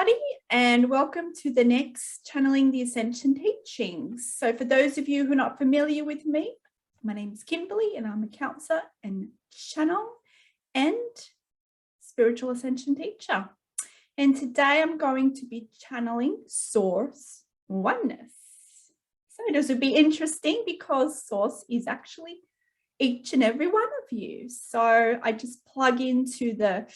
everybody, and welcome to the next Channeling the Ascension teachings. So for those of you who are not familiar with me, my name is Kimberley and I'm a counselor and channel and spiritual ascension teacher. And today I'm going to be channeling Source Oneness. So this will be interesting because Source is actually each and every one of you. So I just plug into the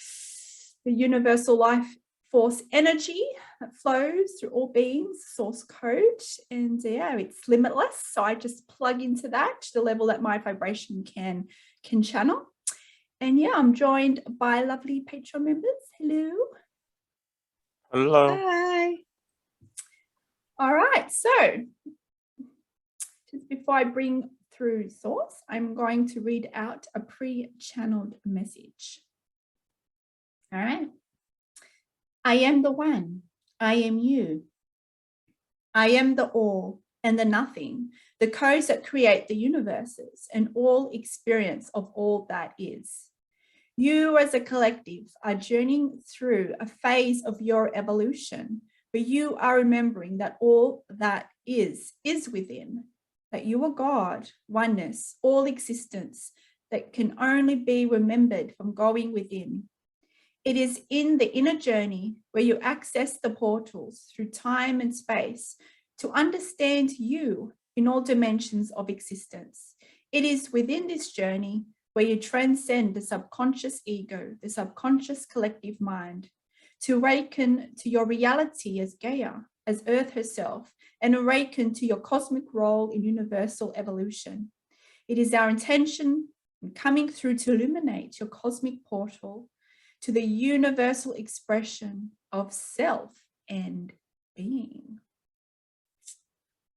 universal life force energy that flows through all beings, source code, and yeah, it's limitless. So I just plug into that to the level that my vibration can channel. And yeah, I'm joined by lovely Patreon members. Hello. Hello. Hi. All right, so just before I bring through Source, I'm going to read out a pre-channeled message. All right. I am the one. I am you. I am the all and the nothing, the codes that create the universes and all experience of all that is. You as a collective are journeying through a phase of your evolution where you are remembering that all that is within, that you are God, oneness, all existence that can only be remembered from going within. It is in the inner journey where you access the portals through time and space to understand you in all dimensions of existence. It is within this journey where you transcend the subconscious ego, the subconscious collective mind, to awaken to your reality as Gaia, as Earth herself, and awaken to your cosmic role in universal evolution. It is our intention in coming through to illuminate your cosmic portal to the universal expression of self and being.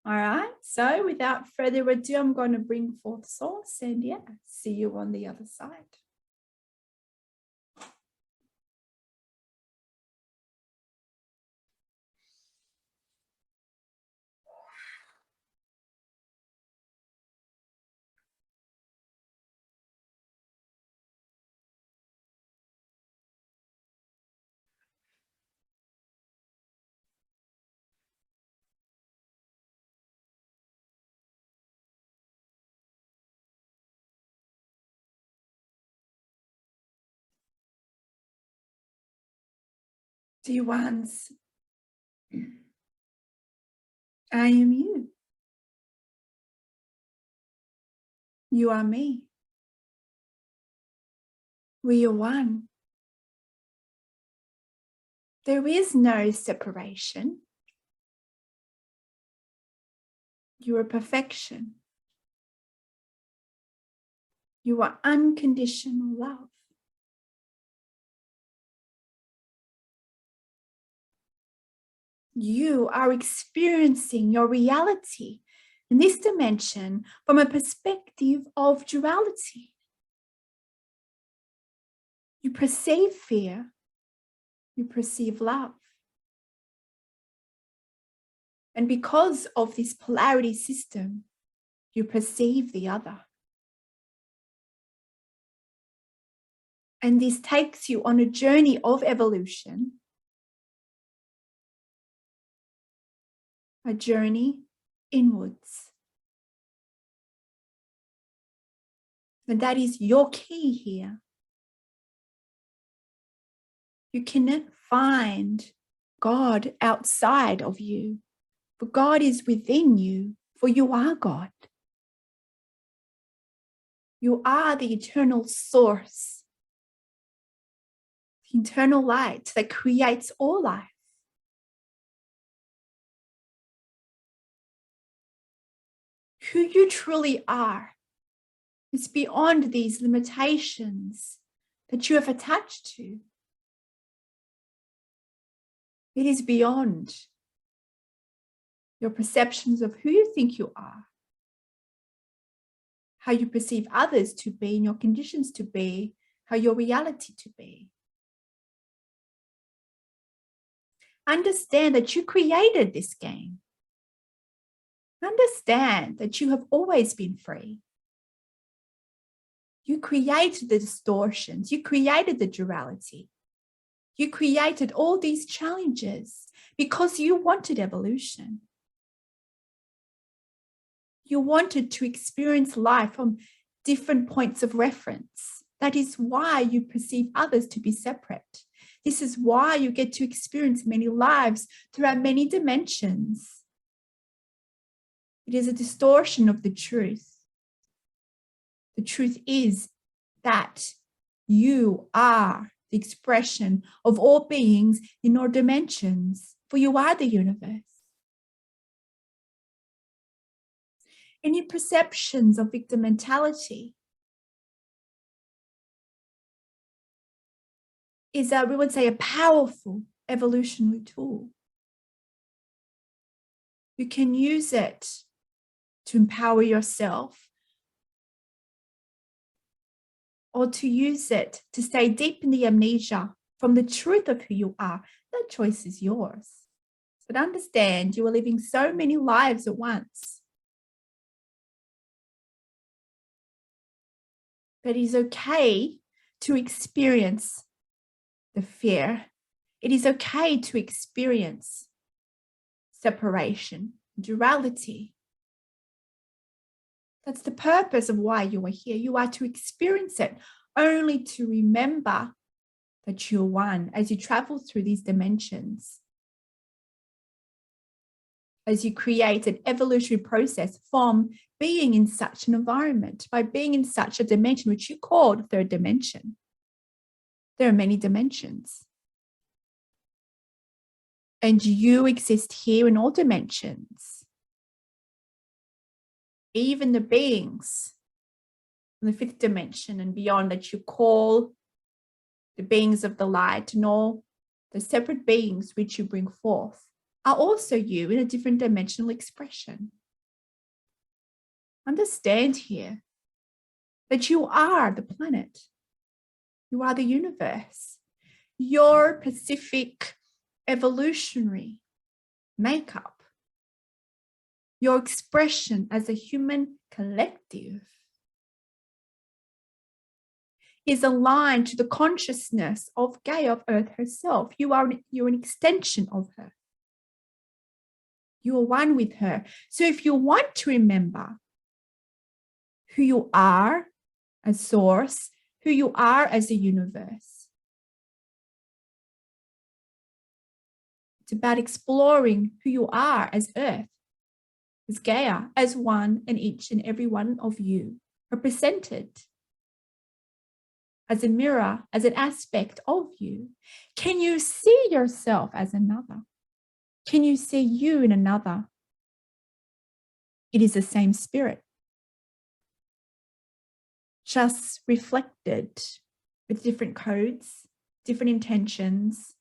All right, so without further ado, I'm going to bring forth Source and yeah, see you on the other side. Dear ones, I am you. You are me. We are one. There is no separation. You are perfection. You are unconditional love. You are experiencing your reality in this dimension from a perspective of duality. You perceive fear, you perceive love. And because of this polarity system, you perceive the other. And this takes you on a journey of evolution, a journey inwards. And that is your key here. You cannot find God outside of you, for God is within you, for you are God. You are the eternal source, the eternal light that creates all life. Who you truly are is beyond these limitations that you have attached to. It is beyond your perceptions of who you think you are, how you perceive others to be, and your conditions to be, how your reality to be. Understand that you created this game. Understand that you have always been free. You created the distortions. You created the duality. You created all these challenges because you wanted evolution. You wanted to experience life from different points of reference. That is why you perceive others to be separate. This is why you get to experience many lives throughout many dimensions. It is a distortion of the truth. The truth is that you are the expression of all beings in all dimensions, for you are the universe. Any perceptions of victim mentality is, we would say, a powerful evolutionary tool. You can use it to empower yourself, or to use it to stay deep in the amnesia from the truth of who you are. That choice is yours. But understand, you are living so many lives at once. But it is okay to experience the fear. It is okay to experience separation, duality. That's the purpose of why you are here. You are to experience it, only to remember that you're one as you travel through these dimensions. As you create an evolutionary process from being in such an environment, by being in such a dimension, which you called third dimension. There are many dimensions. And you exist here in all dimensions. Even the beings in the fifth dimension and beyond that you call the beings of the light, and all the separate beings which you bring forth are also you in a different dimensional expression. Understand here that you are the planet. You are the universe. Your specific evolutionary makeup, your expression as a human collective, is aligned to the consciousness of Gaia, of Earth herself. You're an extension of her. You are one with her. So if you want to remember who you are as source, who you are as a universe, it's about exploring who you are as Earth, as Gaia, as one and each and every one of you represented as a mirror, as an aspect of you. Can you see yourself as another? Can you see you in another? It is the same spirit, just reflected with different codes, different intentions,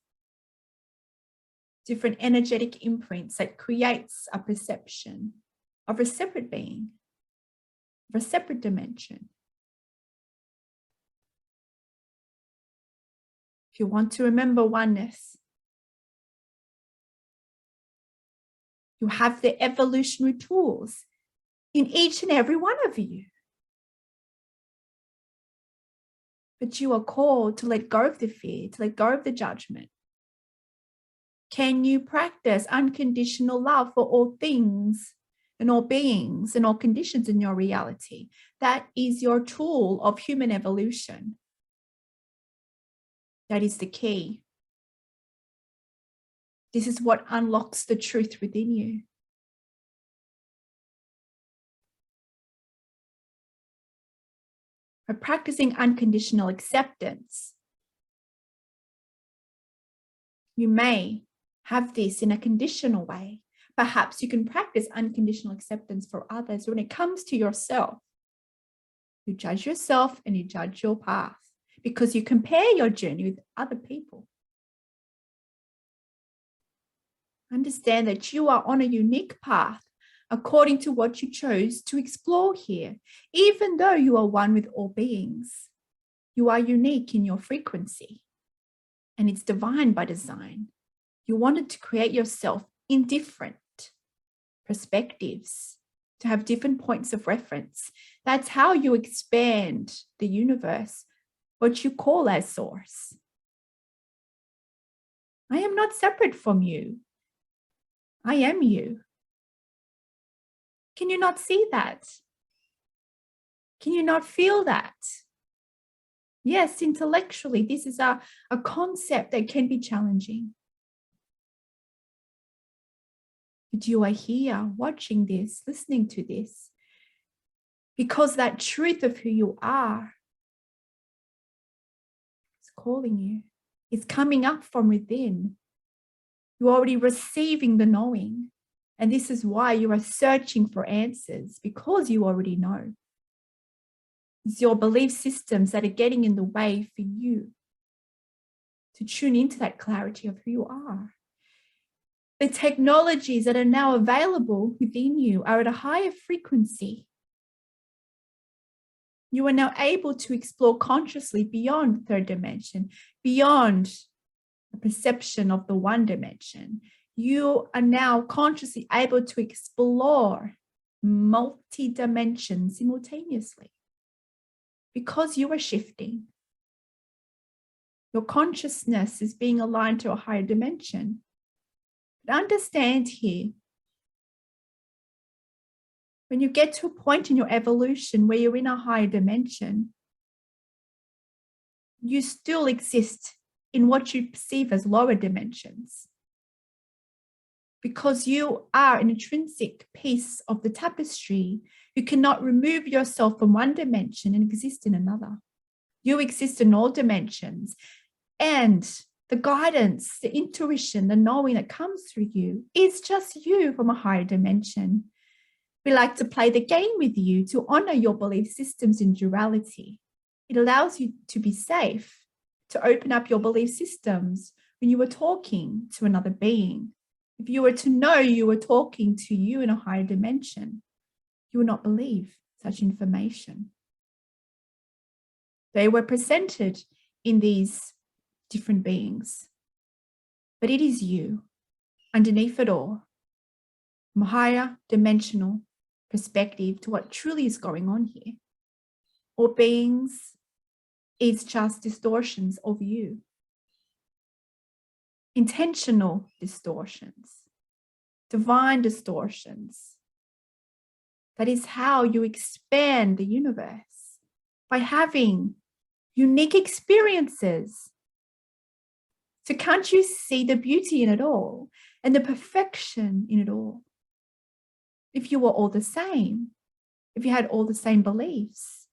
different energetic imprints that creates a perception of a separate being, of a separate dimension. If you want to remember oneness, you have the evolutionary tools in each and every one of you. But you are called to let go of the fear, to let go of the judgment. Can you practice unconditional love for all things and all beings and all conditions in your reality? That is your tool of human evolution. That is the key. This is what unlocks the truth within you. By practicing unconditional acceptance, you may have this in a conditional way. Perhaps you can practice unconditional acceptance for others. When it comes to yourself, you judge yourself and you judge your path because you compare your journey with other people. Understand that you are on a unique path according to what you chose to explore here. Even though you are one with all beings, you are unique in your frequency, and it's divine by design. You wanted to create yourself in different perspectives, to have different points of reference. That's how you expand the universe, what you call as source. I am not separate from you. I am you. Can you not see that? Can you not feel that? Yes, intellectually, this is a concept that can be challenging. But you are here watching this, listening to this, because that truth of who you are is calling you. It's coming up from within. You're already receiving the knowing. And this is why you are searching for answers, because you already know. It's your belief systems that are getting in the way for you to tune into that clarity of who you are. The technologies that are now available within you are at a higher frequency. You are now able to explore consciously beyond third dimension, beyond the perception of the one dimension. You are now consciously able to explore multi-dimensions simultaneously because you are shifting. Your consciousness is being aligned to a higher dimension. But understand here, when you get to a point in your evolution where you're in a higher dimension, you still exist in what you perceive as lower dimensions. Because you are an intrinsic piece of the tapestry, you cannot remove yourself from one dimension and exist in another. You exist in all dimensions. And the guidance, the intuition, the knowing that comes through you is just you from a higher dimension. We like to play the game with you to honor your belief systems in duality. It allows you to be safe, to open up your belief systems when you were talking to another being. If you were to know you were talking to you in a higher dimension, you would not believe such information. They were presented in these different beings, but it is you underneath it all, from a higher dimensional perspective to what truly is going on here. All beings is just distortions of you. Intentional distortions, divine distortions. That is how you expand the universe, by having unique experiences. So can't you see the beauty in it all and the perfection in it all? If you were all the same, if you had all the same beliefs,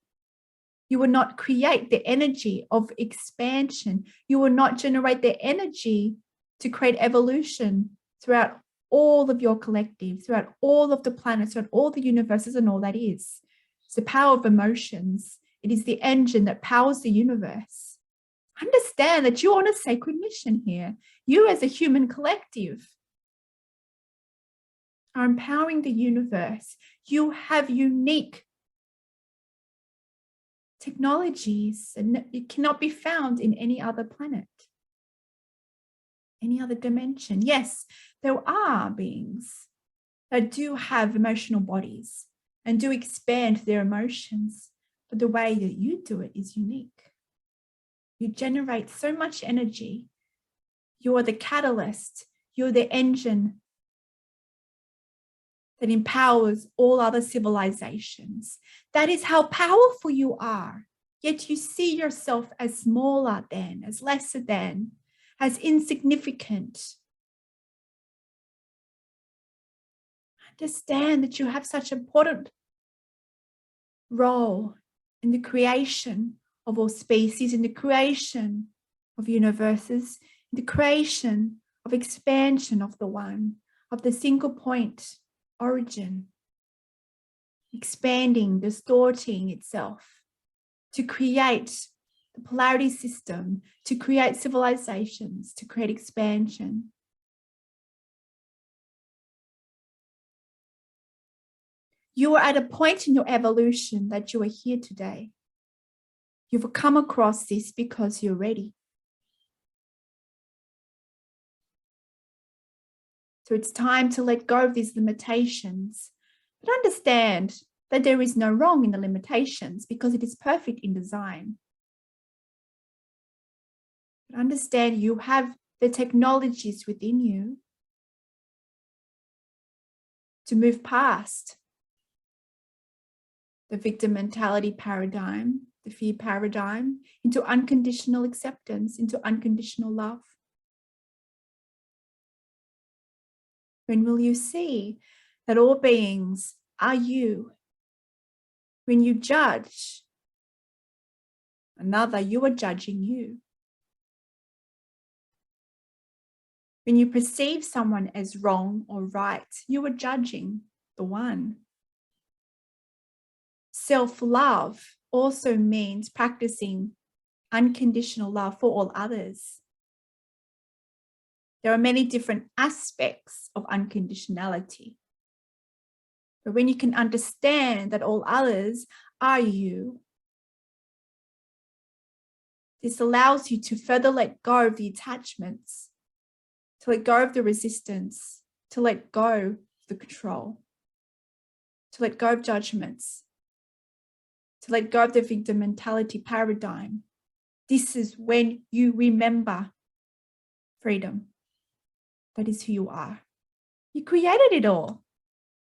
you would not create the energy of expansion. You will not generate the energy to create evolution throughout all of your collective, throughout all of the planets, throughout all the universes and all that is. It's the power of emotions. It is the engine that powers the universe. Understand that you're on a sacred mission here. You as a human collective are empowering the universe. You have unique technologies and it cannot be found in any other planet, any other dimension. Yes, there are beings that do have emotional bodies and do expand their emotions, but the way that you do it is unique. You generate so much energy. You're the catalyst. You're the engine that empowers all other civilizations. That is how powerful you are. Yet you see yourself as smaller than, as lesser than, as insignificant. Understand that you have such an important role in the creation of all species, in the creation of universes, in the creation of expansion of the one, of the single point origin, expanding, distorting itself to create the polarity system, to create civilizations, to create expansion. You are at a point in your evolution that you are here today. You've come across this because you're ready. So it's time to let go of these limitations, but understand that there is no wrong in the limitations because it is perfect in design. But understand you have the technologies within you to move past the victim mentality paradigm, the fear paradigm, into unconditional acceptance, into unconditional love? When will you see that all beings are you? When you judge another, you are judging you. When you perceive someone as wrong or right, you are judging the one. Self-love also means practicing unconditional love for all others. There are many different aspects of unconditionality. But when you can understand that all others are you, this allows you to further let go of the attachments, to let go of the resistance, to let go of the control, to let go of judgments, to let go of the victim mentality paradigm. This is when you remember freedom. That is who you are. You created it all.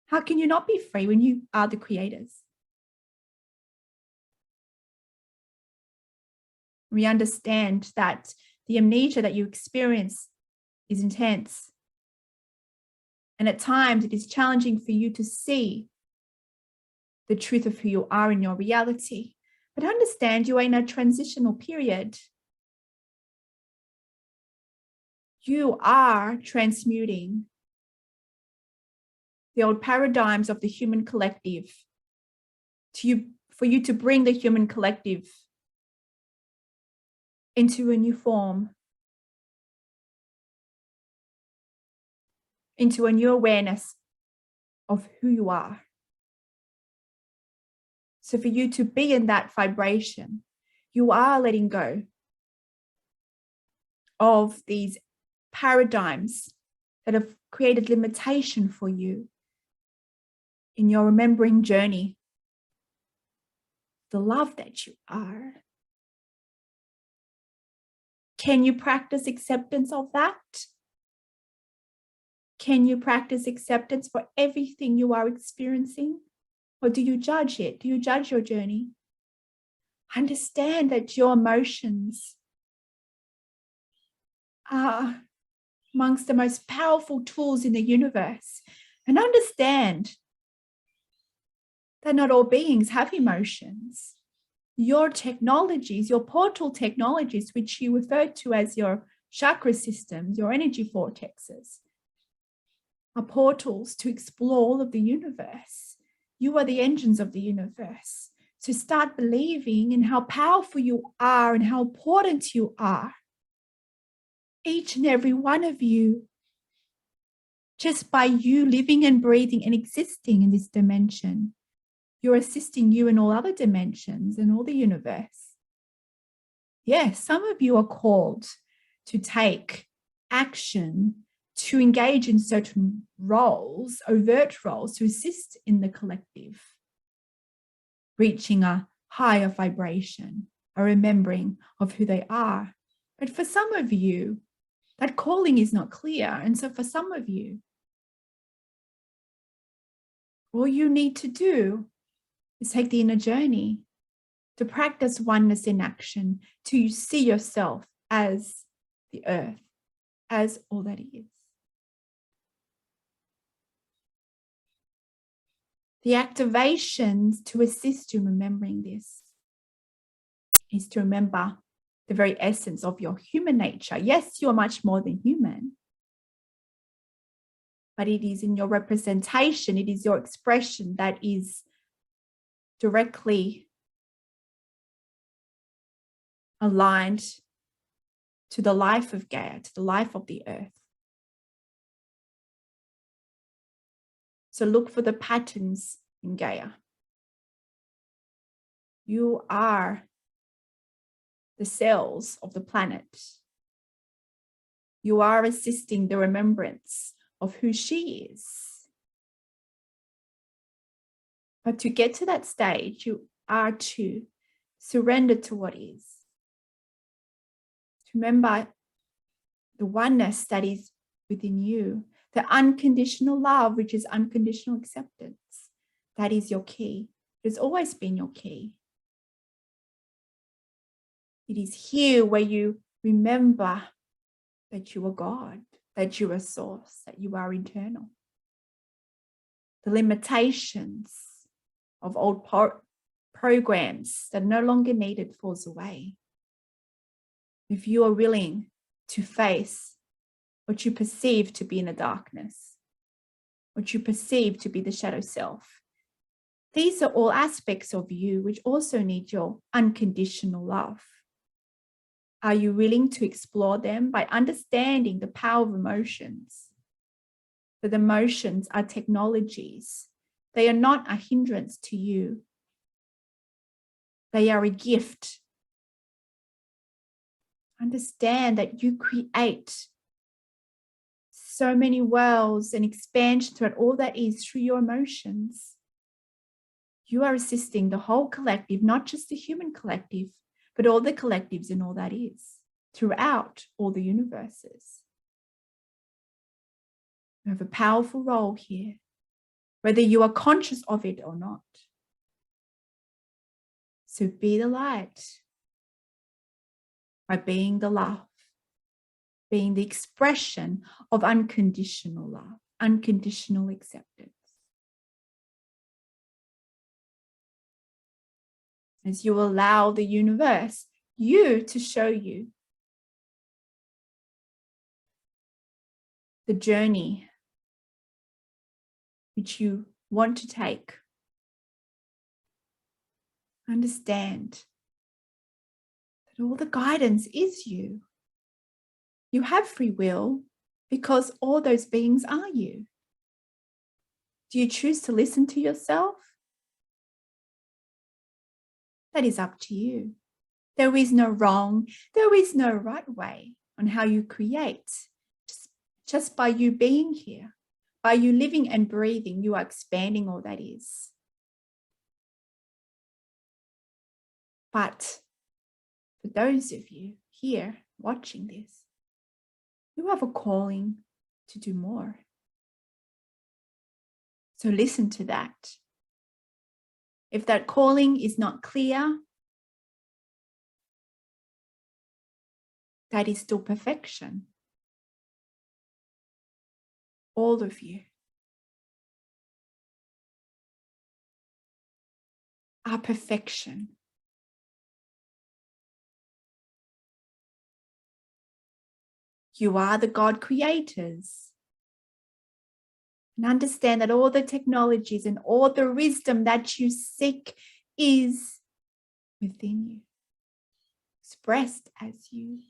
How can you not be free when you are the creators? We understand that the amnesia that you experience is intense. And at times it is challenging for you to see the truth of who you are in your reality. But understand you are in a transitional period. You are transmuting the old paradigms of the human collective for you to bring the human collective into a new form, into a new awareness of who you are. So for you to be in that vibration, you are letting go of these paradigms that have created limitation for you in your remembering journey, the love that you are. Can you practice acceptance of that? Can you practice acceptance for everything you are experiencing? Or do you judge it? Do you judge your journey? Understand that your emotions are amongst the most powerful tools in the universe. And understand that not all beings have emotions. Your technologies, your portal technologies, which you refer to as your chakra systems, your energy vortexes, are portals to explore all of the universe. You are the engines of the universe. So start believing in how powerful you are and how important you are. Each and every one of you, just by you living and breathing and existing in this dimension, you're assisting you in all other dimensions and all the universe. Yes, some of you are called to take action, to engage in certain roles, overt roles, to assist in the collective, reaching a higher vibration, a remembering of who they are. But for some of you, that calling is not clear. And so for some of you, all you need to do is take the inner journey to practice oneness in action, to see yourself as the earth, as all that it is. The activations to assist you in remembering this is to remember the very essence of your human nature. Yes, you are much more than human, but it is in your representation, it is your expression that is directly aligned to the life of Gaia, to the life of the earth. So look for the patterns in Gaia. You are the cells of the planet. You are assisting the remembrance of who she is. But to get to that stage, you are to surrender to what is. To remember the oneness that is within you, the unconditional love, which is unconditional acceptance. That is your key. It has always been your key. It is here where you remember that you are God, that you are source, that you are eternal. The limitations of old programs that are no longer needed falls away. If you are willing to face what you perceive to be in the darkness, what you perceive to be the shadow self, these are all aspects of you which also need your unconditional love. Are you willing to explore them by understanding the power of emotions? That emotions are technologies. They are not a hindrance to you. They are a gift. Understand that you create so many worlds and expansion throughout all that is through your emotions. You are assisting the whole collective, not just the human collective, but all the collectives and all that is throughout all the universes. You have a powerful role here, whether you are conscious of it or not. So be the light by being the love, being the expression of unconditional love, unconditional acceptance. As you allow the universe, you to show you the journey which you want to take. Understand that all the guidance is you. You have free will because all those beings are you. Do you choose to listen to yourself? That is up to you. There is no wrong, there is no right way on how you create. Just by you being here, by you living and breathing, you are expanding all that is. But for those of you here watching this, you have a calling to do more. So listen to that. If that calling is not clear, that is still perfection. All of you are perfection. You are the God creators. And understand that all the technologies and all the wisdom that you seek is within you, expressed as you.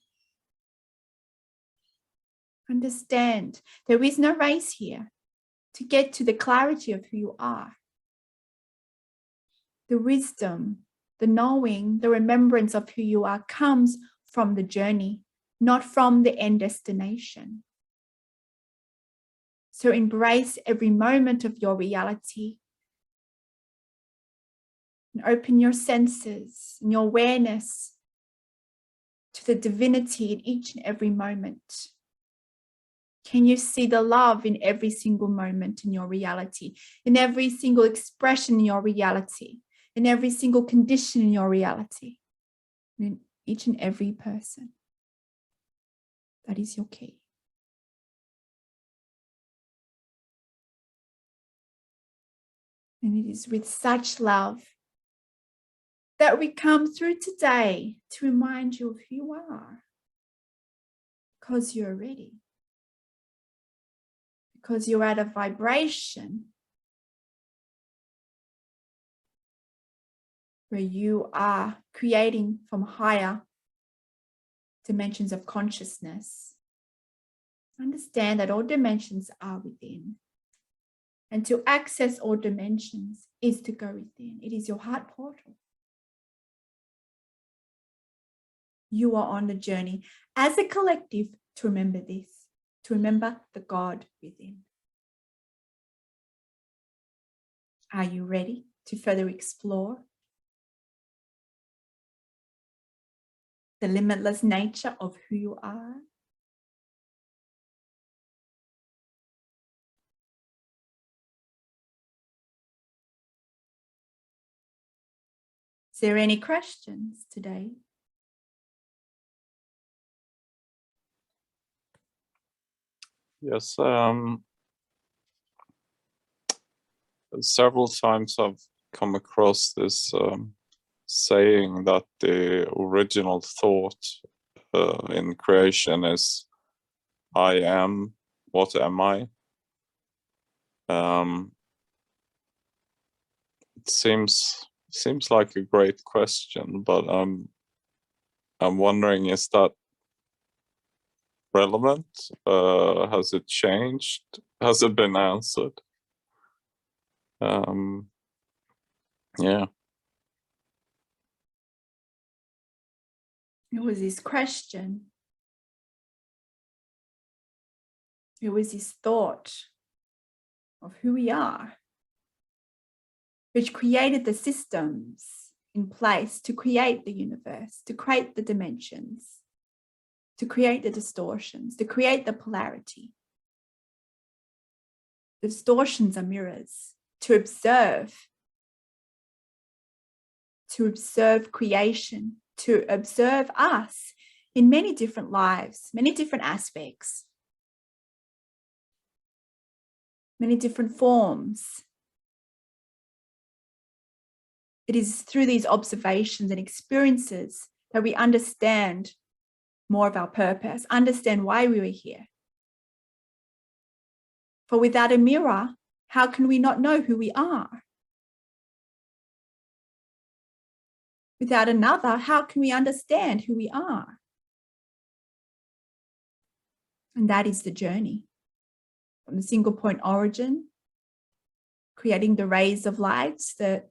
Understand there is no race here to get to the clarity of who you are. The wisdom, the knowing, the remembrance of who you are comes from the journey, not from the end destination. So embrace every moment of your reality and open your senses and your awareness to the divinity in each and every moment. Can you see the love in every single moment in your reality, in every single expression in your reality, in every single condition in your reality, in each and every person? That is your key. And it is with such love that we come through today to remind you of who you are. Because you're ready. Because you're at a vibration where you are creating from higher dimensions of consciousness. Understand that all dimensions are within. And to access all dimensions is to go within. It is your heart portal. You are on the journey as a collective to remember this, to remember the God within. Are you ready to further explore the limitless nature of who you are? Is there any questions today? Yes. Several times I've come across this saying that the original thought in creation is, I am, what am I? It seems like a great question, but I'm wondering, is that relevant? Has it changed? Has it been answered? Yeah. It was this question. It was this thought of who we are, which created the systems in place to create the universe, to create the dimensions, to create the distortions, to create the polarity. The distortions are mirrors to observe creation, to observe us in many different lives, many different aspects, many different forms. It is through these observations and experiences that we understand more of our purpose, understand why we were here. For without a mirror, how can we not know who we are? Without another, how can we understand who we are? And that is the journey from the single point origin, creating the rays of light, the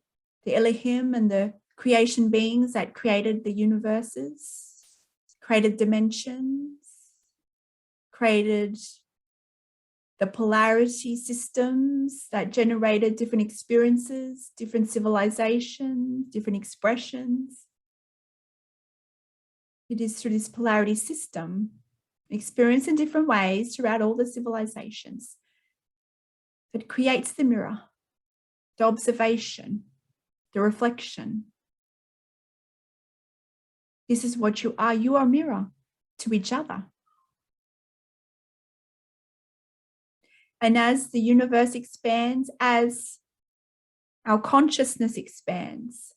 Elohim and the creation beings that created the universes, created dimensions, created the polarity systems that generated different experiences, different civilizations, different expressions. It is through this polarity system, experienced in different ways throughout all the civilizations, that creates the mirror, the observation, the reflection. This is what you are. You are a mirror to each other. And as the universe expands, as our consciousness expands,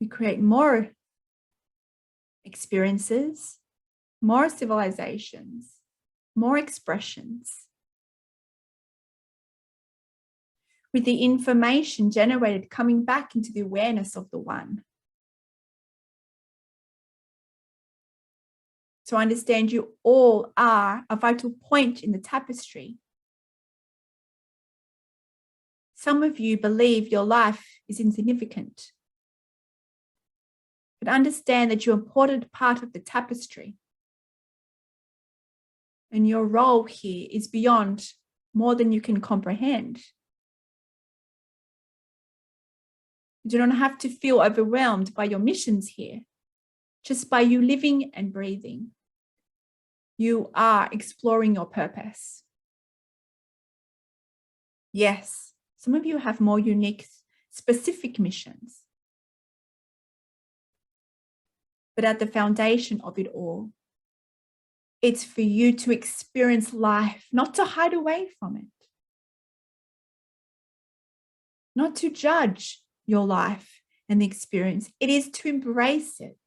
we create more experiences, more civilizations, more expressions. With the information generated coming back into the awareness of the one. So understand you all are a vital point in the tapestry. Some of you believe your life is insignificant. But understand that you're an important part of the tapestry. And your role here is beyond more than you can comprehend. You do not have to feel overwhelmed by your missions here. Just by you living and breathing, you are exploring your purpose. Yes, some of you have more unique, specific missions. But at the foundation of it all, it's for you to experience life, not to hide away from it. Not to judge your life and the experience. It is to embrace it.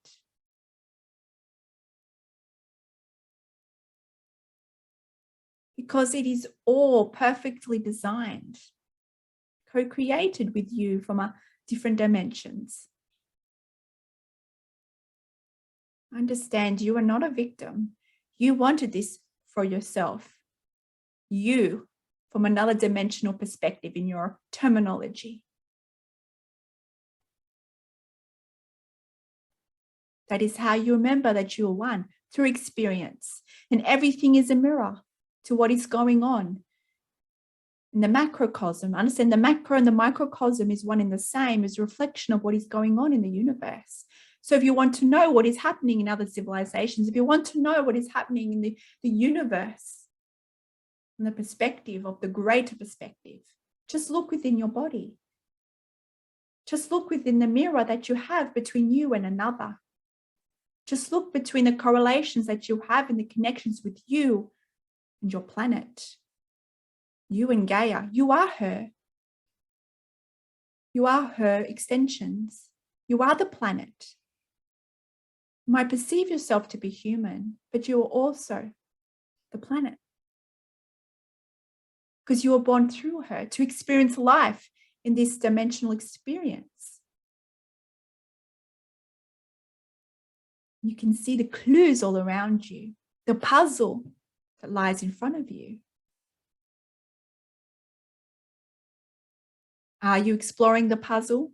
Because it is all perfectly designed, co-created with you from different dimensions. Understand you are not a victim. You wanted this for yourself. You, from another dimensional perspective in your terminology. That is how you remember that you are one, through experience. And everything is a mirror to what is going on in the macrocosm. Understand the macro and the microcosm is one and the same, as a reflection of what is going on in the universe. So if you want to know what is happening in other civilizations, if you want to know what is happening in the universe, from the perspective of the greater perspective, just look within your body. Just look within the mirror that you have between you and another. Just look between the correlations that you have and the connections with you and your planet. You and Gaia, you are her. You are her extensions. You are the planet. You might perceive yourself to be human, but you are also the planet. Because you were born through her to experience life in this dimensional experience. You can see the clues all around you, the puzzle that lies in front of you. Are you exploring the puzzle?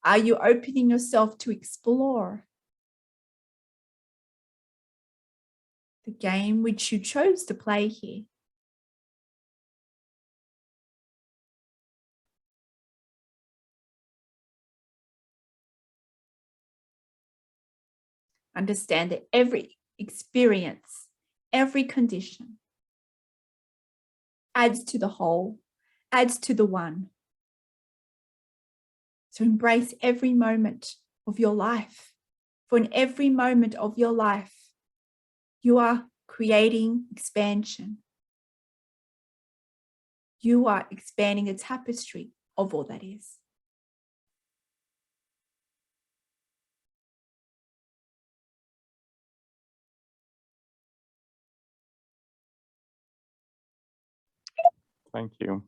Are you opening yourself to explore the game which you chose to play here? Understand that every experience, every condition adds to the whole, adds to the one. So embrace every moment of your life. For in every moment of your life, you are creating expansion. You are expanding the tapestry of all that is. Thank you.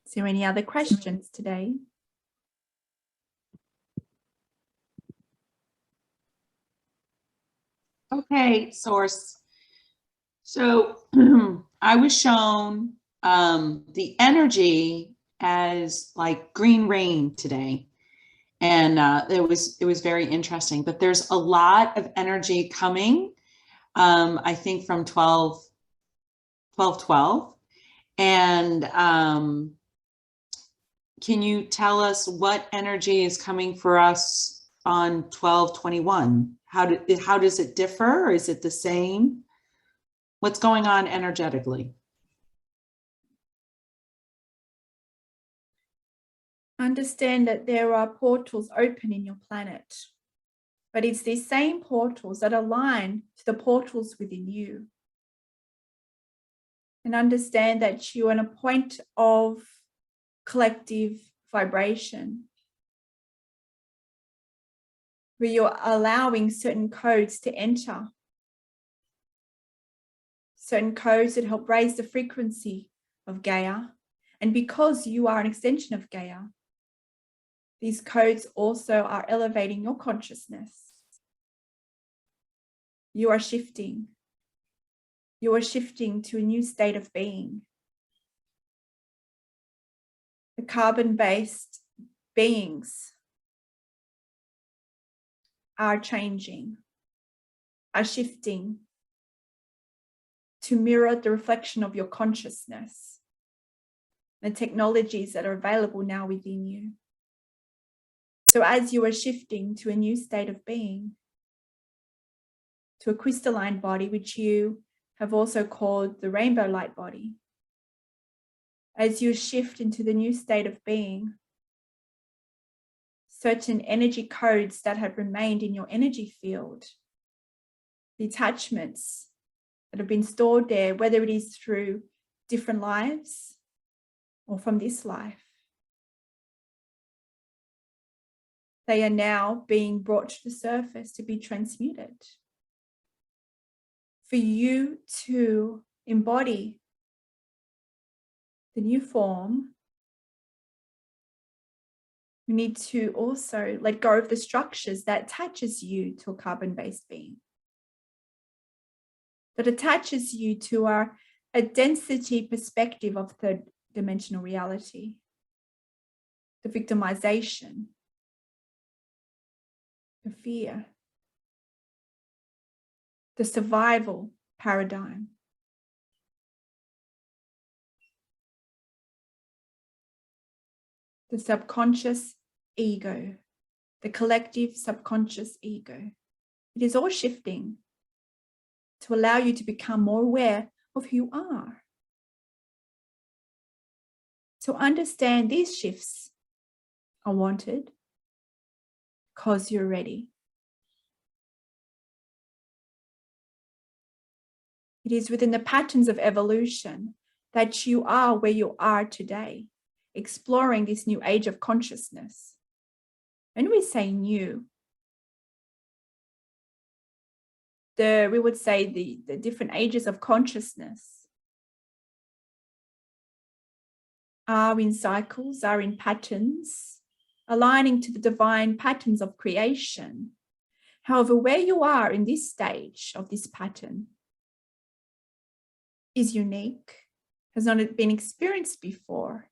Is there any other questions today? Okay, Source. So I was shown the energy as like green rain today. And it was very interesting, but there's a lot of energy coming, I think from 12:12. And can you tell us what energy is coming for us on 12:21? How does it differ, or is it the same? What's going on energetically? Understand that there are portals open in your planet, but it's these same portals that align to the portals within you. And understand that you're in a point of collective vibration where you're allowing certain codes to enter. Certain codes that help raise the frequency of Gaia. And because you are an extension of Gaia, these codes also are elevating your consciousness. You are shifting. You are shifting to a new state of being. The carbon-based beings are changing, are shifting to mirror the reflection of your consciousness, the technologies that are available now within you. So as you are shifting to a new state of being, to a crystalline body, which you have also called the rainbow light body, as you shift into the new state of being, certain energy codes that have remained in your energy field, the attachments that have been stored there, whether it is through different lives or from this life, they are now being brought to the surface to be transmuted. For you to embody the new form, you need to also let go of the structures that attaches you to a carbon-based being, that attaches you to a density perspective of third dimensional reality, the victimization, the fear, the survival paradigm. The subconscious ego, the collective subconscious ego. It is all shifting to allow you to become more aware of who you are. So understand these shifts are wanted because you're ready. It is within the patterns of evolution that you are where you are today, exploring this new age of consciousness. When we say new, we would say the different ages of consciousness are in cycles, are in patterns, aligning to the divine patterns of creation. However, where you are in this stage of this pattern is unique, has not been experienced before,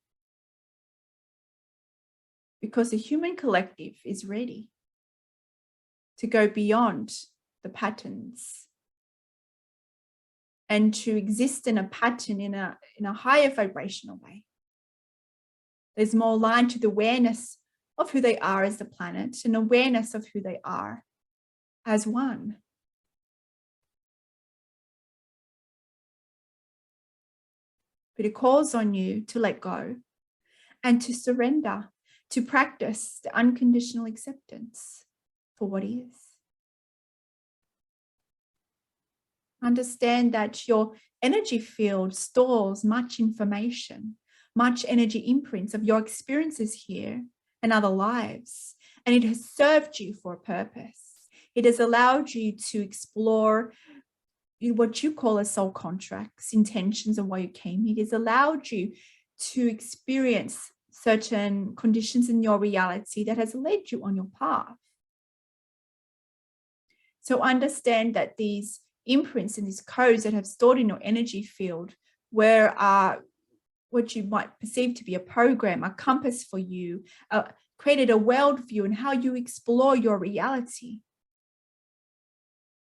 because the human collective is ready to go beyond the patterns and to exist in a pattern in a higher vibrational way. There's more aligned to the awareness of who they are as the planet and awareness of who they are as one. But it calls on you to let go and to surrender, to practice the unconditional acceptance for what is. Understand that your energy field stores much information, much energy imprints of your experiences here and other lives, and it has served you for a purpose. It has allowed you to explore what you call as soul contracts, intentions of why you came. It has allowed you to experience certain conditions in your reality that has led you on your path. So understand that these imprints and these codes that have stored in your energy field, where what you might perceive to be a program, a compass for you, created a worldview and how you explore your reality.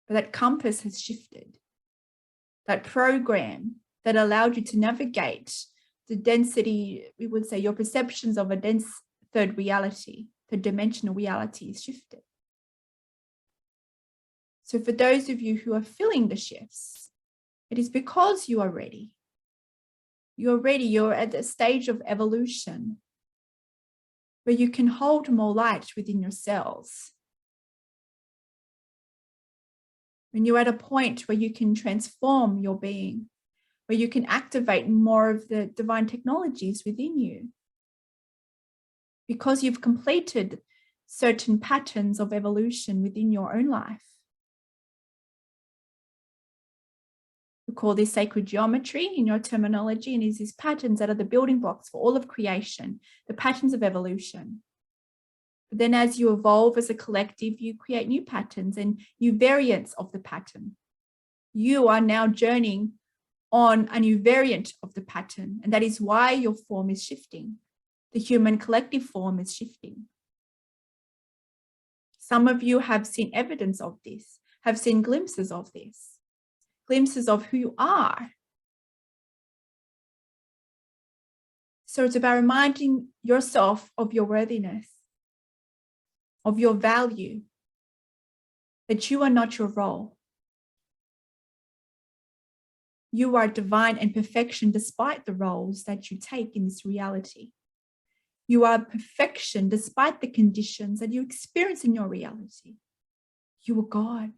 But that compass has shifted. That program that allowed you to navigate the density, we would say your perceptions of a dense third reality, the dimensional reality is shifted. So for those of you who are feeling the shifts, it is because you are ready. You're ready, you're at the stage of evolution where you can hold more light within your cells. When you're at a point where you can transform your being, where you can activate more of the divine technologies within you, because you've completed certain patterns of evolution within your own life. We call this sacred geometry in your terminology, and is these patterns that are the building blocks for all of creation, the patterns of evolution. But then as you evolve as a collective, you create new patterns and new variants of the pattern. You are now journeying on a new variant of the pattern, and that is why your form is shifting. The human collective form is shifting. Some of you have seen evidence of this, have seen glimpses of this, glimpses of who you are. So it's about reminding yourself of your worthiness, of your value, that you are not your role. You are divine and perfection despite the roles that you take in this reality. You are perfection despite the conditions that you experience in your reality. You are God.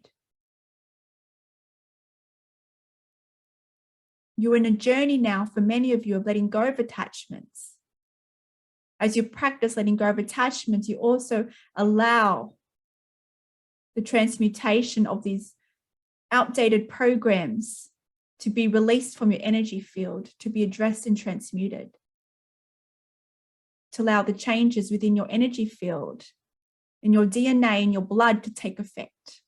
You're in a journey now for many of you of letting go of attachments. As you practice letting go of attachments, you also allow the transmutation of these outdated programs to be released from your energy field, to be addressed and transmuted. To allow the changes within your energy field, in your DNA, in your blood to take effect.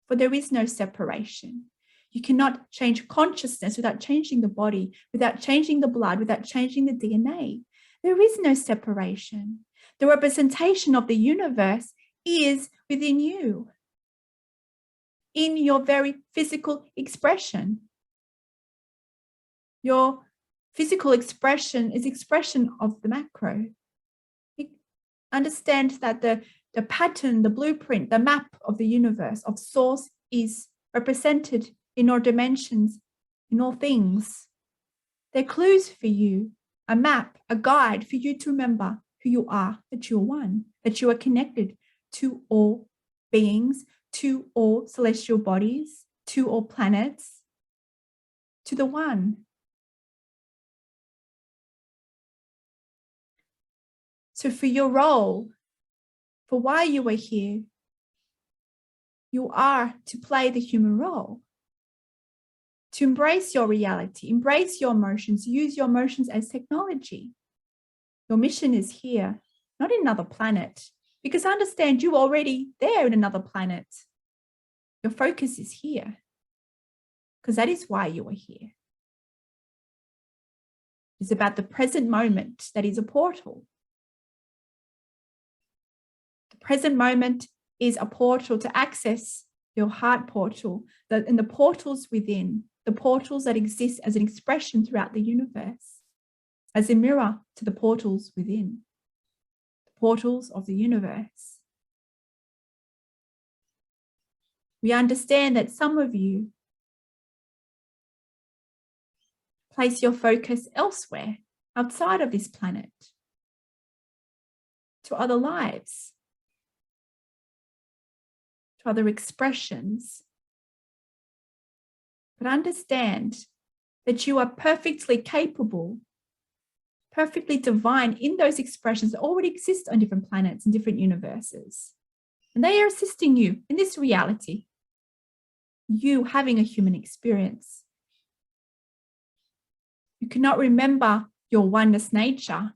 For there is no separation. You cannot change consciousness without changing the body, without changing the blood, without changing the DNA. There is no separation. The representation of the universe is within you, in your very physical expression. Your physical expression is expression of the macro. Understand that the pattern, the blueprint, the map of the universe, of source, is represented in all dimensions, in all things. They're clues for you a map, a guide for you to remember who you are, that you're one, that you are connected to all beings, to all celestial bodies, to all planets, to the one. So for your role, for why you are here, you are to play the human role, to embrace your reality, embrace your emotions, use your emotions as technology. Your mission is here, not in another planet, because understand you're already there in another planet. Your focus is here, because that is why you are here. It's about the present moment that is a portal. The present moment is a portal to access your heart portal, and the portals within, the portals that exist as an expression throughout the universe, as a mirror to the portals within, the portals of the universe. We understand that some of you place your focus elsewhere, outside of this planet, to other lives, to other expressions. But understand that you are perfectly capable, perfectly divine in those expressions that already exist on different planets and different universes. And they are assisting you in this reality, you having a human experience. You cannot remember your oneness nature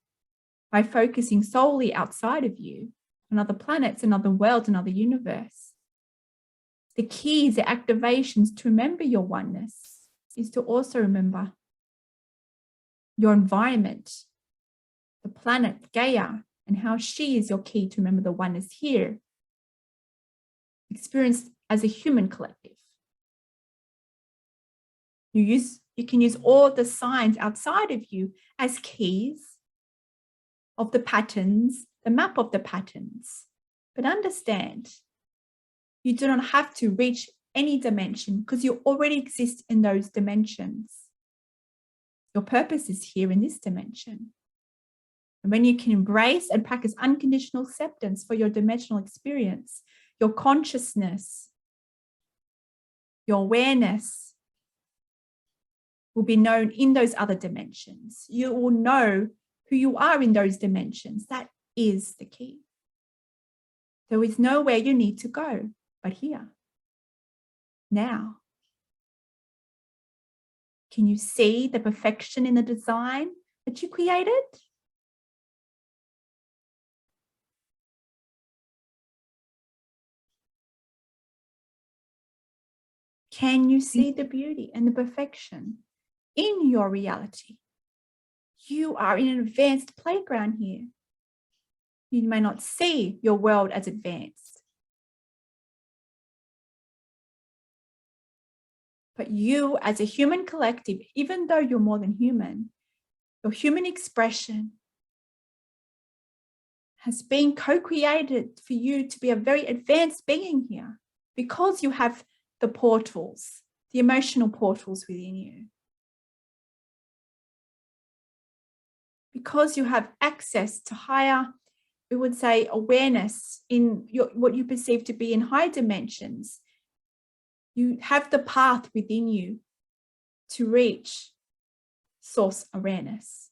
by focusing solely outside of you, on other planets, another world, another universe. The keys, the activations to remember your oneness is to also remember your environment, the planet Gaia, and how she is your key to remember the oneness here, experienced as a human collective. You can use all the signs outside of you as keys of the patterns, the map of the patterns. But understand, you do not have to reach any dimension because you already exist in those dimensions. Your purpose is here in this dimension. And when you can embrace and practice unconditional acceptance for your dimensional experience, your consciousness, your awareness will be known in those other dimensions. You will know who you are in those dimensions. That is the key. There is nowhere you need to go but here, now. Can you see the perfection in the design that you created? Can you see the beauty and the perfection in your reality? You are in an advanced playground here. You may not see your world as advanced, but you as a human collective, even though you're more than human, your human expression has been co-created for you to be a very advanced being here because you have the portals, the emotional portals within you. Because you have access to higher, we would say, awareness in what you perceive to be in high dimensions. You have the path within you to reach source awareness.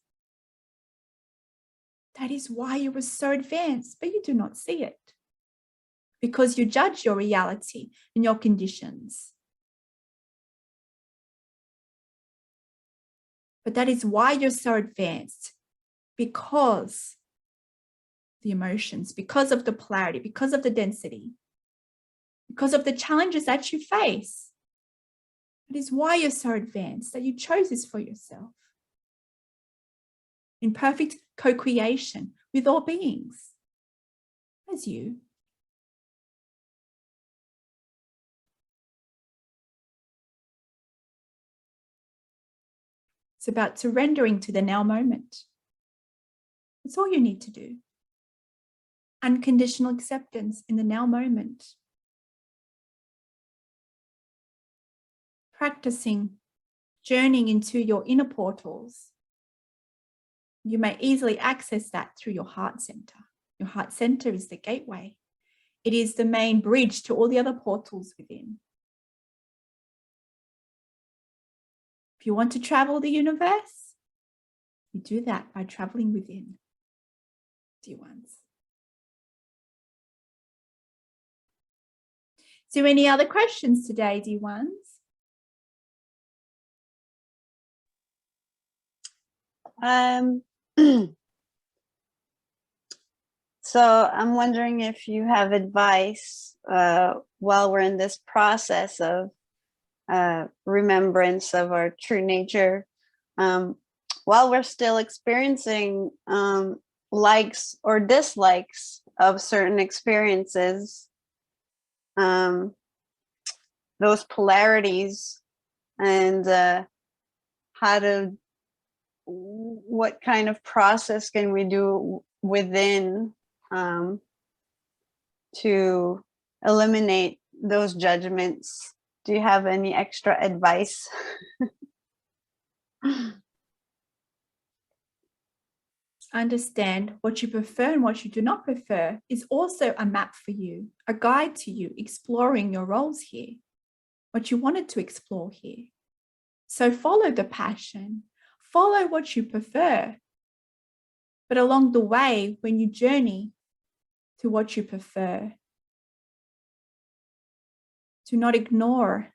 That is why you were so advanced, but you do not see it because you judge your reality and your conditions. But that is why you're so advanced, because the emotions, because of the polarity, because of the density, because of the challenges that you face. That is why you're so advanced, that you chose this for yourself. In perfect co-creation with all beings, as you. It's about surrendering to the now moment. That's all you need to do. Unconditional acceptance in the now moment. Practicing, journeying into your inner portals. You may easily access that through your heart center. Your heart center is the gateway. It is the main bridge to all the other portals within. If you want to travel the universe, you do that by traveling within, dear ones. So any other questions today, dear ones? So I'm wondering if you have advice while we're in this process of remembrance of our true nature, while we're still experiencing likes or dislikes of certain experiences, those polarities, and what kind of process can we do within to eliminate those judgments? Do you have any extra advice? Understand what you prefer and what you do not prefer is also a map for you, a guide to you exploring your roles here, what you wanted to explore here. So follow the passion, follow what you prefer. But along the way, when you journey to what you prefer, do not ignore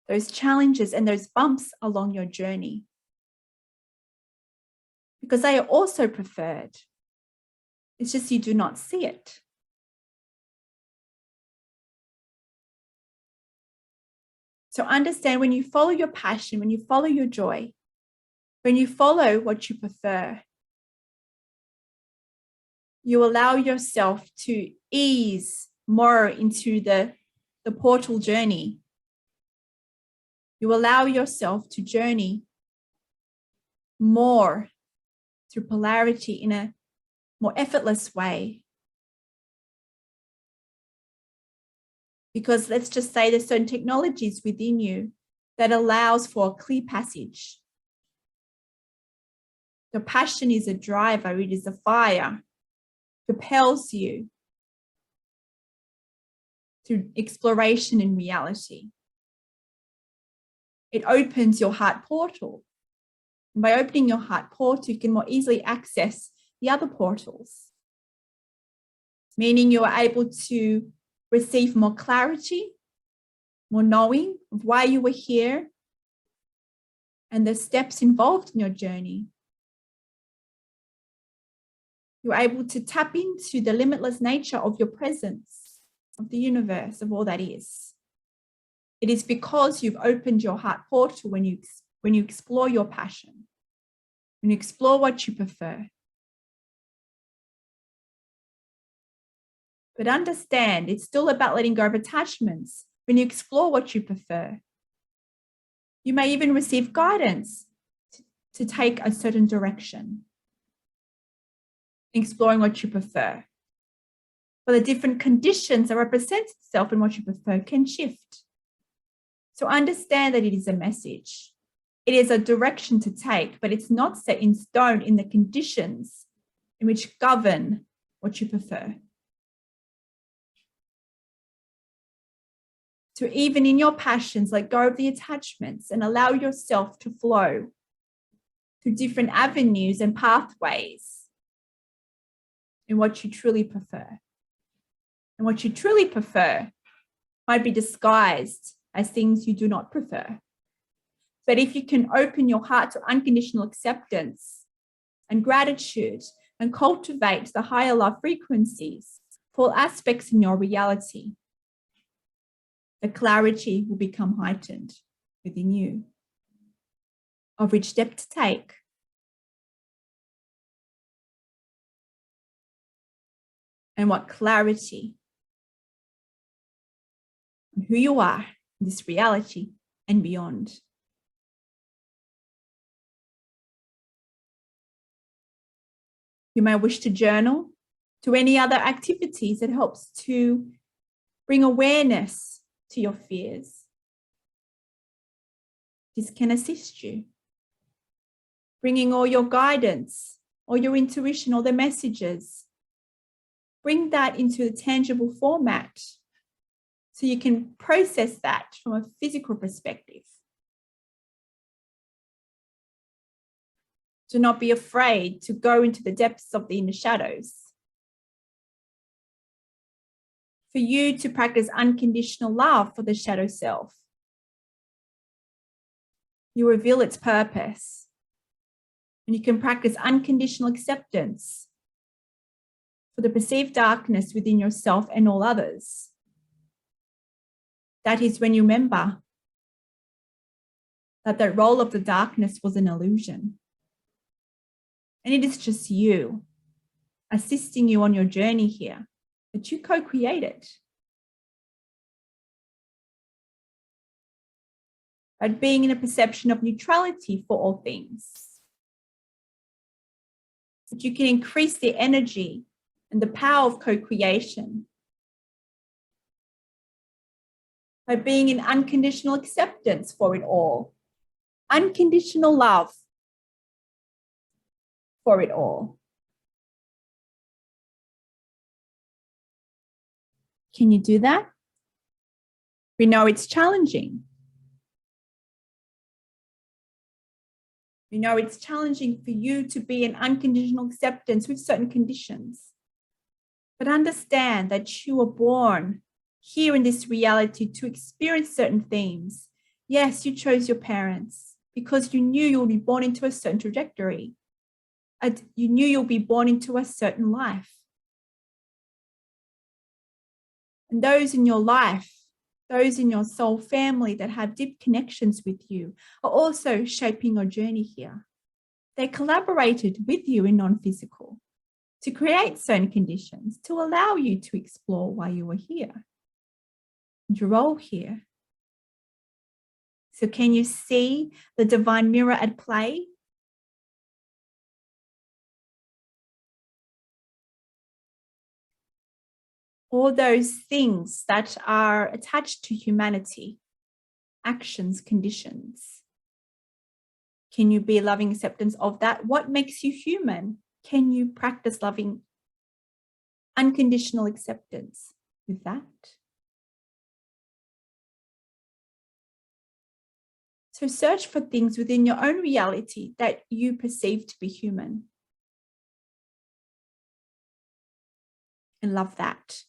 those challenges and those bumps along your journey, because they are also preferred. It's just you do not see it. So understand, when you follow your passion, when you follow your joy, when you follow what you prefer, you allow yourself to ease more into the portal journey. You allow yourself to journey more through polarity in a more effortless way. Because let's just say there's certain technologies within you that allows for a clear passage. The passion is a driver, it is a fire, propels you through exploration in reality. It opens your heart portal. And by opening your heart portal, you can more easily access the other portals, meaning you are able to receive more clarity, more knowing of why you were here and the steps involved in your journey. You're able to tap into the limitless nature of your presence, of the universe, of all that is. It is because you've opened your heart portal when you explore your passion, when you explore what you prefer. But understand, it's still about letting go of attachments when you explore what you prefer. You may even receive guidance to take a certain direction, exploring what you prefer. But the different conditions that represent itself in what you prefer can shift. So understand that it is a message. It is a direction to take, but it's not set in stone in the conditions in which govern what you prefer. So even in your passions, let go of the attachments and allow yourself to flow through different avenues and pathways in what you truly prefer. And what you truly prefer might be disguised as things you do not prefer. But if you can open your heart to unconditional acceptance and gratitude and cultivate the higher love frequencies for all aspects in your reality, the clarity will become heightened within you of which step to take. And what clarity on who you are in this reality and beyond. You may wish to journal, to any other activities that helps to bring awareness to your fears. This can assist you. bringing all your guidance or your intuition or the messages. Bring that into a tangible format so you can process that from a physical perspective. Do not be afraid to go into the depths of the inner shadows. For you to practice unconditional love for the shadow self. You reveal its purpose. And you can practice unconditional acceptance for the perceived darkness within yourself and all others. That is when you remember that the role of the darkness was an illusion. And it is just you assisting you on your journey here, that you co-created. But being in a perception of neutrality for all things. That you can increase the energy and the power of co-creation by being in unconditional acceptance for it all. Unconditional love for it all. Can you do that? We know it's challenging. We know it's challenging for you to be in unconditional acceptance with certain conditions. But understand that you were born here in this reality to experience certain themes. Yes, you chose your parents because you knew you'll be born into a certain trajectory. And you knew you'll be born into a certain life. And those in your life, those in your soul family that have deep connections with you are also shaping your journey here. They collaborated with you in non-physical to create certain conditions to allow you to explore why you were here and your role here. So can you see the divine mirror at play? All those things that are attached to humanity, actions, conditions. Can you be loving acceptance of that? What makes you human? Can you practice loving unconditional acceptance with that? So search for things within your own reality that you perceive to be human. And love that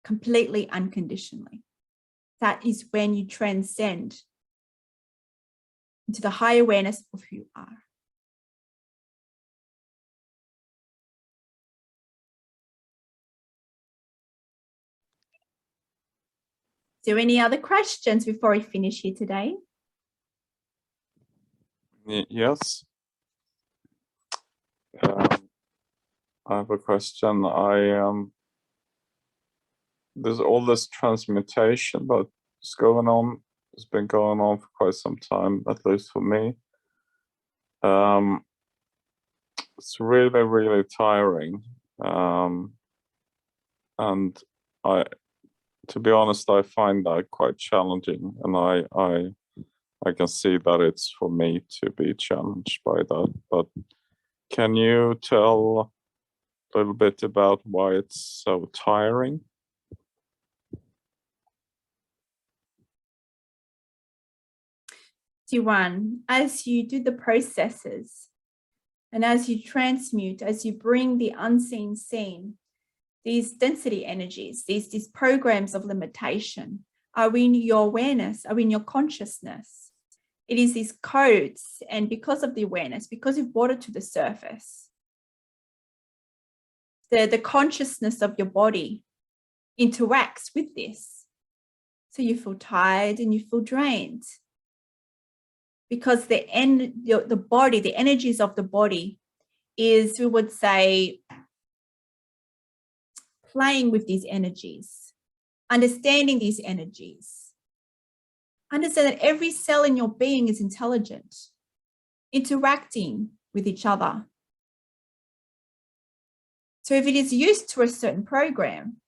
completely unconditionally. That is when you transcend into the high awareness of who you are. Is there any other questions before we finish here today? Yes. I have a question. There's all this transmutation that's going on. It's been going on for quite some time, at least for me. It's really, really tiring. And to be honest, I find that quite challenging, and I can see that it's for me to be challenged by that. But can you tell a little bit about why it's so tiring? One, as you do the processes and as you transmute, as you bring the unseen seen, these density energies, these programs of limitation are in your awareness, are in your consciousness. It is these codes, and because of the awareness, because you've brought it to the surface, the consciousness of your body interacts with this. So you feel tired and you feel drained. Because the body, the energies of the body is, we would say, playing with these energies, understanding these energies. Understand that every cell in your being is intelligent, interacting with each other. So if it is used to a certain program,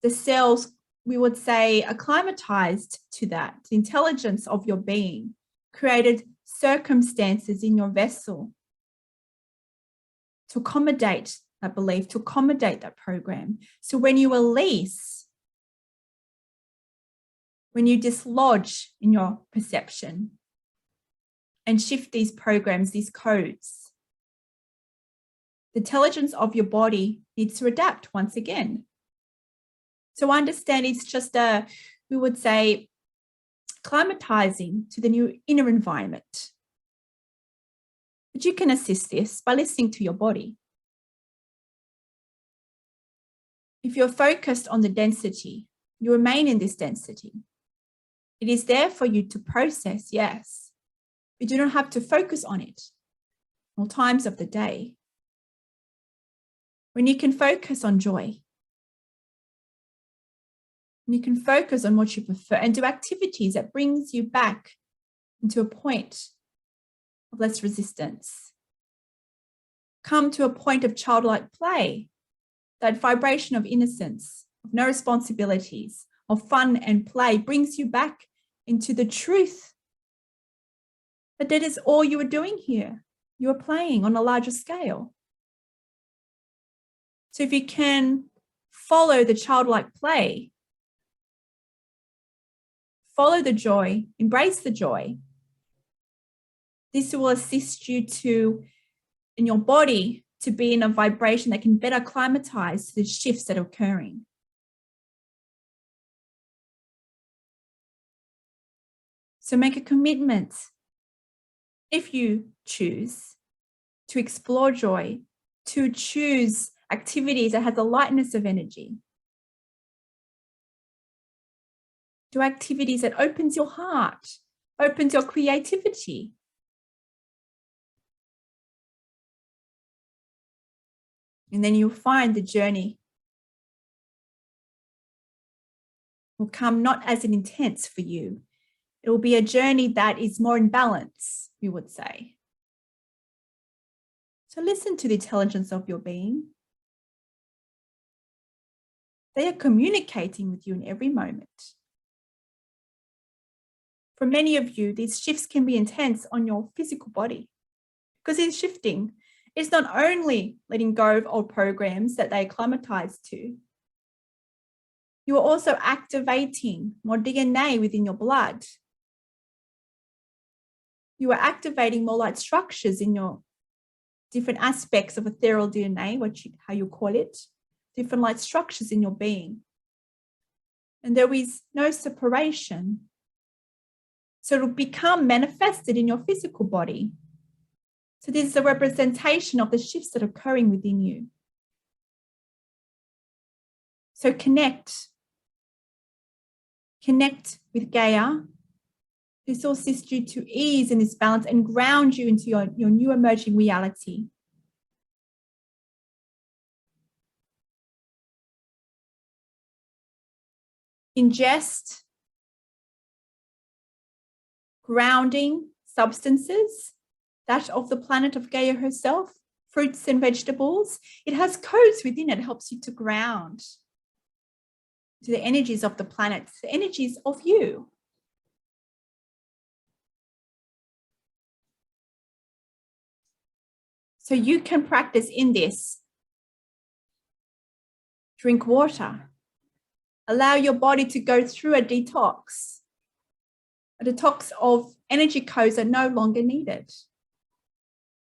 the cells, we would say, acclimatized to that. The intelligence of your being created circumstances in your vessel to accommodate that belief, to accommodate that program. So when you release, when you dislodge in your perception and shift these programs, these codes, the intelligence of your body needs to adapt once again. So understand it's just we would say, climatizing to the new inner environment. But you can assist this by listening to your body. If you're focused on the density, you remain in this density. It is there for you to process, yes. You do not have to focus on it all times of the day. When you can focus on joy, and you can focus on what you prefer and do activities that brings you back into a point of less resistance. Come to a point of childlike play, that vibration of innocence, of no responsibilities, of fun and play brings you back into the truth that is all you are doing here. You are playing on a larger scale. So if you can follow the childlike play, follow the joy, embrace the joy, this will assist you in your body, to be in a vibration that can better climatize to the shifts that are occurring. So make a commitment, if you choose, to explore joy, to choose activities that have the lightness of energy. Do activities that opens your heart, opens your creativity. And then you'll find the journey will come not as an intense for you. It will be a journey that is more in balance, we would say. So listen to the intelligence of your being. They are communicating with you in every moment. For many of you, these shifts can be intense on your physical body because it's shifting. It's not only letting go of old programs that they acclimatize to. You are also activating more DNA within your blood. You are activating more light structures in your different aspects of ethereal DNA, how you call it, different light structures in your being. And there is no separation. So it will become manifested in your physical body. So this is a representation of the shifts that are occurring within you. So connect with Gaia. This will assist you to ease in this balance and ground you into your new emerging reality. Ingest grounding substances, that of the planet of Gaia herself, fruits and vegetables. It has codes within it, helps you to ground to the energies of the planet, the energies of you. So you can practice in this. Drink water. Allow your body to go through a detox of energy codes that are no longer needed.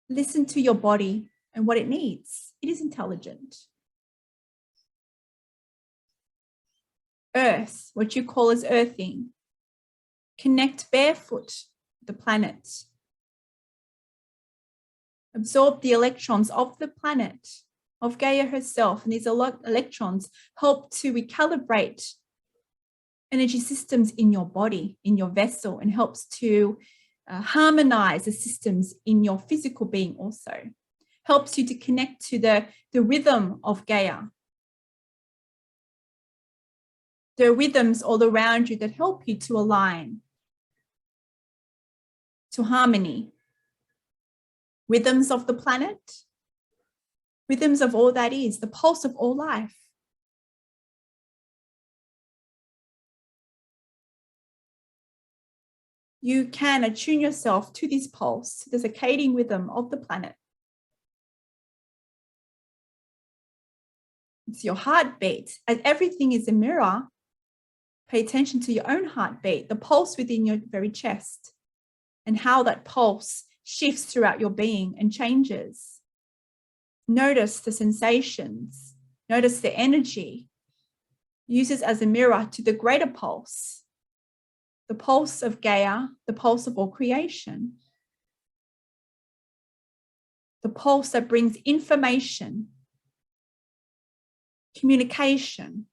Listen to your body and what it needs. It is intelligent. Earth, what you call as earthing. Connect barefoot with the planet. Absorb the electrons of the planet, of Gaia herself, and these electrons help to recalibrate energy systems in your body, in your vessel, and helps to harmonize the systems in your physical being also. Helps you to connect to the rhythm of Gaia. There are rhythms all around you that help you to align, to harmony. Rhythms of the planet, rhythms of all that is, the pulse of all life. you can attune yourself to this pulse, the circadian rhythm of the planet. It's your heartbeat. As everything is a mirror, pay attention to your own heartbeat, the pulse within your very chest, and how that pulse shifts throughout your being and changes. Notice the sensations, notice the energy. Use it as a mirror to the greater pulse, the pulse of Gaia, the pulse of all creation, the pulse that brings information, communication.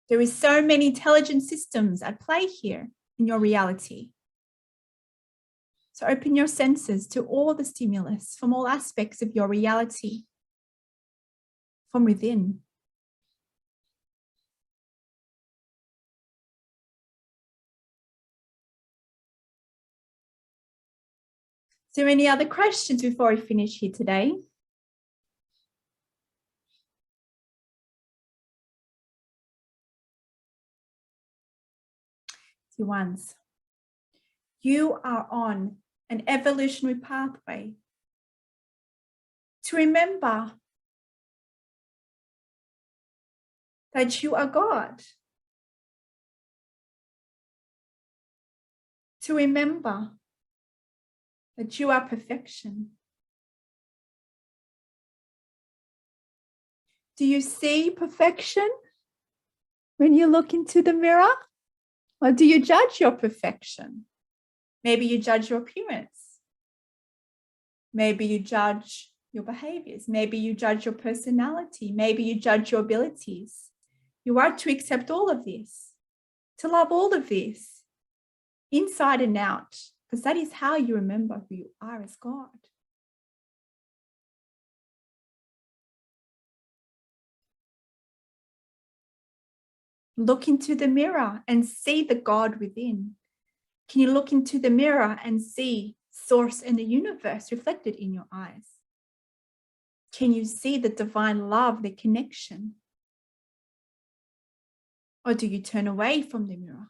There is so many intelligent systems at play here in your reality. So open your senses to all the stimulus from all aspects of your reality from within. Is there any other questions before we finish here today? Ones. You are on an evolutionary pathway to remember that you are God, to remember that you are perfection. Do you see perfection when you look into the mirror? Or do you judge your perfection? Maybe you judge your appearance. Maybe you judge your behaviors. Maybe you judge your personality. Maybe you judge your abilities. You are to accept all of this, to love all of this, inside and out, because that is how you remember who you are as God. Look into the mirror and see the God within. Can you look into the mirror and see Source and the universe reflected in your eyes? Can you see the divine love, the connection? Or do you turn away from the mirror?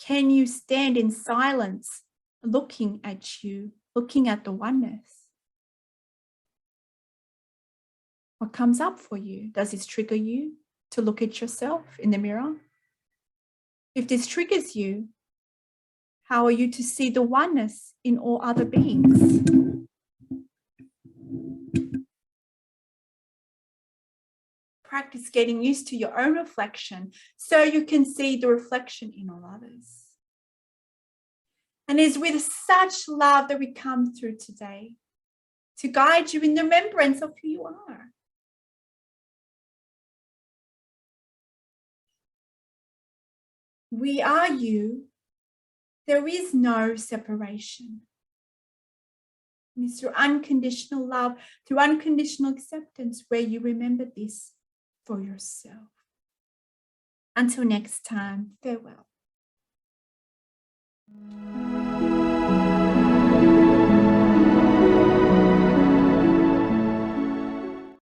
Can you stand in silence, looking at you, looking at the oneness? What comes up for you? Does this trigger you to look at yourself in the mirror? If this triggers you, how are you to see the oneness in all other beings? Practice getting used to your own reflection so you can see the reflection in all others. And it's with such love that we come through today to guide you in the remembrance of who you are. We are you. There is no separation. It's through unconditional love, through unconditional acceptance, where you remember this for yourself. Until next time, farewell.